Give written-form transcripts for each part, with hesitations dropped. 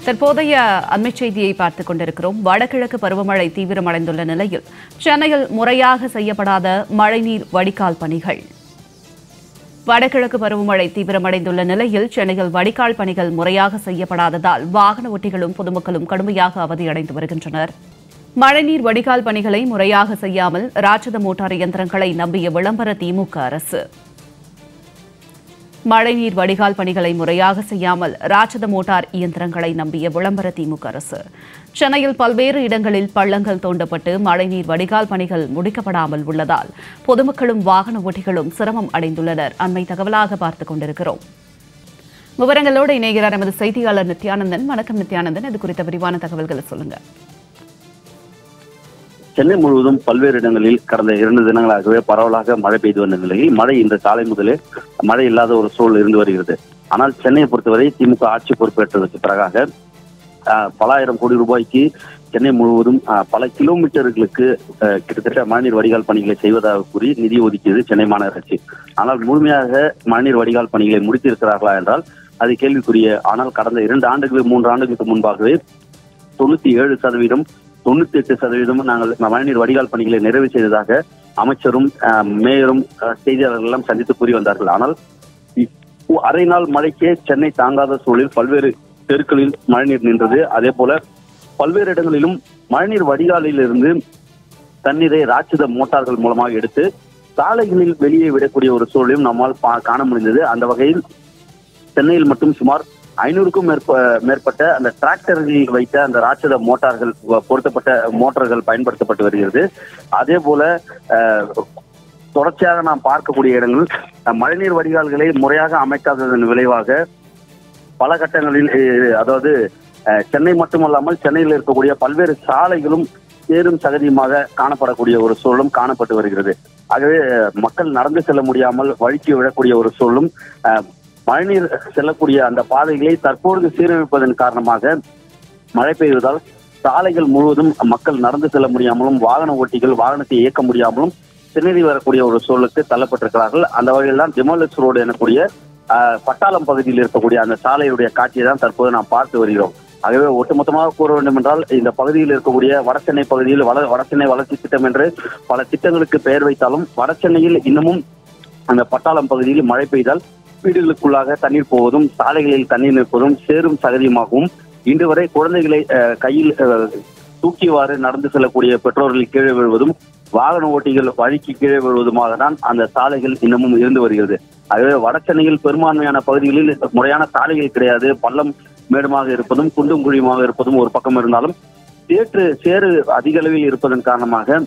தற்போதைய அண்மைச் செய்தியை பார்த்துக் கொண்டிருக்கிறோம். வடகிழக்கு பருவமழை தீவிரமடைந்துள்ள நிலையில் சென்னையில் முறையாக செய்யப்படாத மழைநீர் வடிகால் பணிகள். வடகிழக்கு பருவமழை தீவிரமடைந்துள்ள நிலையில் சென்னையில் வடிகால் பணிகள் முறையாக செய்யப்படாததால் வாகன ஓட்டிகளும் பொதுமக்களும் கடுமையாக அவதியடைந்து வருகின்றனர். மழைநீர் வடிகால் பணிகளை முறையாக செய்யாமல் ராட்சத மோட்டார் இயந்திரங்களை நம்பிய விளம்பர திமுக அரசு. மழைநீர் வடிகால் பணிகளை முறையாக செய்யாமல் ராட்சத மோட்டார் இயந்திரங்களை நம்பிய விளம்பர திமுக அரசு. சென்னையில் பல்வேறு இடங்களில் பள்ளங்கள் தோண்டப்பட்டு மழைநீர் வடிகால் பணிகள் முடிக்கப்படாமல் உள்ளதால் பொதுமக்களும் வாகன ஓட்டிகளும் சிரமம் அடைந்துள்ளனர். அண்மை தகவலாக பார்த்துக் கொண்டிருக்கிறோம். விவரங்களோடு இணைகிறார் எமது செய்தியாளர் நித்யானந்தன். வணக்கம் நித்யானந்தன், இது குறித்த விரிவான தகவல்களை சொல்லுங்க. சென்னை முழுவதும் பல்வேறு இடங்களில் கடந்த 2 தினங்களாகவே பரவலாக மழை பெய்து வந்த நிலையில் மழை இன்று காலை முதலே மழை இல்லாத ஒரு சூழல் இருந்து வருகிறது. ஆனால் சென்னையை பொறுத்தவரை திமுக ஆட்சி பொறுப்பேற்றதற்கு பிறகாக பல ஆயிரம் கோடி ரூபாய்க்கு சென்னை முழுவதும் பல கிலோமீட்டர்களுக்கு கிட்டத்தட்ட மழைநீர் வடிகால் பணிகளை செய்வதாக கூறி நிதி ஒதுக்கியது சென்னை மாநகராட்சி. ஆனால் முழுமையாக மழைநீர் வடிகால் பணிகளை முடித்திருக்கிறார்களா என்றால் அது கேள்விக்குரிய. ஆனால் கடந்த 2 ஆண்டுகள் 3 ஆண்டுகளுக்கு முன்பாகவே 97%, 98% நாங்கள் மழைநீர் வடிகால் பணிகளை நிறைவு செய்ததாக அமைச்சரும் மேயரும் செய்தியாளர்கள் எல்லாம் சந்தித்து கூறி வந்தார்கள். ஆனால் அரை நாள் மழைக்கே சென்னை தாங்காத சூழலில் பல்வேறு தெருக்களில் மழைநீர் நின்றது. அதே போல பல்வேறு இடங்களிலும் மழைநீர் வடிகாலில் இருந்து தண்ணீரை ராட்சத மோட்டார்கள் மூலமாக எடுத்து சாலைகளில் வெளியே விடக்கூடிய ஒரு சூழலையும் நம்மால் காண முடிந்தது. அந்த வகையில் சென்னையில் மட்டும் சுமார் 500க்கும் மேற்பட்ட அந்த டிராக்டர்களில் வைத்த அந்த ராட்சத மோட்டார்கள் பொருத்தப்பட்ட மோட்டார்கள் பயன்படுத்தப்பட்டு வருகிறது. அதே போல தொடர்ச்சியாக நாம் பார்க்கக்கூடிய இடங்கள் மழைநீர் வடிகால்களை முறையாக அமைக்காததன் விளைவாக பல கட்டங்களில், அதாவது சென்னை மட்டுமல்லாமல் சென்னையில் இருக்கக்கூடிய பல்வேறு சாலைகளும் சேரும் சகதியுமாக காணப்படக்கூடிய ஒரு சூழலும் காணப்பட்டு வருகிறது. ஆகவே மக்கள் நடந்து செல்ல முடியாமல் வழுக்கி விடக்கூடிய ஒரு சூழலும், மழைநீர் செல்லக்கூடிய அந்த பாதைகளை தற்பொழுது சீரமைப்பதன் காரணமாக மழை பெய்வதால் சாலைகள் முழுவதும் மக்கள் நடந்து செல்ல முடியாமலும் வாகன ஓட்டிகள் வாகனத்தை இயக்க முடியாமலும் திணறி வரக்கூடிய ஒரு சூழலுக்கு தள்ளப்பட்டிருக்கிறார்கள். அந்த வகையில் தான் ஜெமாலெக்ஸ் ரோடு எனக்கூடிய பட்டாளம் பகுதியில் இருக்கக்கூடிய அந்த சாலையுடைய காட்சியை தான் தற்போது நாம் பார்த்து வருகிறோம். ஆகவே ஒட்டுமொத்தமாக கூற வேண்டும் என்றால் இந்த பகுதியில் இருக்கக்கூடிய வடசென்னை பகுதியில் வடசென்னை வளர்ச்சி திட்டம் என்று பல திட்டங்களுக்கு பெயர் வைத்தாலும் வடசென்னையில் இன்னமும் அந்த பட்டாளம் பகுதியில் மழை பெய்தால் வீடுகளுக்குள்ளாக தண்ணீர் போவதும் சாலைகளில் தண்ணீர் நிற்பதும் சேரும் சகதியுமாகவும் இன்று வரை குழந்தைகளை கையில் தூக்கிவாறு நடந்து செல்லக்கூடிய பெற்றோர்கள் கீழே விழுவதும் வாகன ஓட்டிகள் வழிக்கு கீழே விழுவதுமாக தான் அந்த சாலைகள் இன்னமும் இருந்து வருகிறது. ஆகவே வடசென்னையில் பெரும்பான்மையான பகுதிகளில் முறையான சாலைகள் கிடையாது. பள்ளம் மேடுமாக இருப்பதும் குண்டும் குழியுமாக இருப்பதும் ஒரு பக்கம் இருந்தாலும் சேறு அதிக அளவில் இருப்பதன் காரணமாக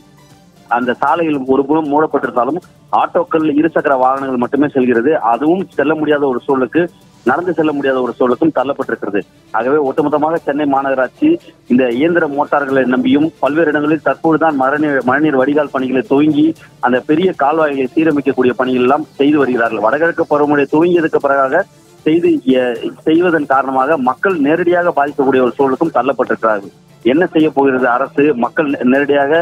அந்த சாலையில் ஒரு புறம் மூடப்பட்டிருந்தாலும் ஆட்டோக்கள், இருசக்கர வாகனங்கள் மட்டுமே செல்கிறது. அதுவும் செல்ல முடியாத ஒரு சூழலுக்கு, நடந்து செல்ல முடியாத ஒரு சூழலுக்கும் தள்ளப்பட்டிருக்கிறது. ஆகவே ஒட்டுமொத்தமாக சென்னை மாநகராட்சி இந்த இயந்திர மோட்டார்களை நம்பியும் பல்வேறு இடங்களில் தற்போதுதான் மழைநீர் வடிகால் பணிகளை துவங்கி அந்த பெரிய கால்வாய்களை சீரமைக்கக்கூடிய பணிகள் எல்லாம் செய்து வருகிறார்கள். வடகிழக்கு பருவமழை துவங்கியதற்கு பிறகாக செய்வதன் காரணமாக மக்கள் நேரடியாக பாதிக்கக்கூடிய ஒரு சூழலுக்கும் தள்ளப்பட்டிருக்கிறார்கள். என்ன செய்ய போகிறது அரசு? மக்கள் நேரடியாக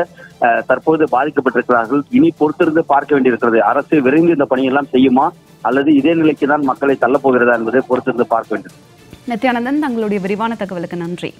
தற்போது பாதிக்கப்பட்டிருக்கிறார்கள். இனி பொறுத்திருந்து பார்க்க வேண்டியிருக்கிறது. அரசு விரைந்து இந்த பணியெல்லாம் செய்யுமா அல்லது இதே நிலைக்கு தான் மக்களை தள்ளப்போகிறதா என்பதை பொறுத்திருந்து பார்க்க வேண்டும். நித்யானந்தன், தங்களுடைய விரிவான தகவலுக்கு நன்றி.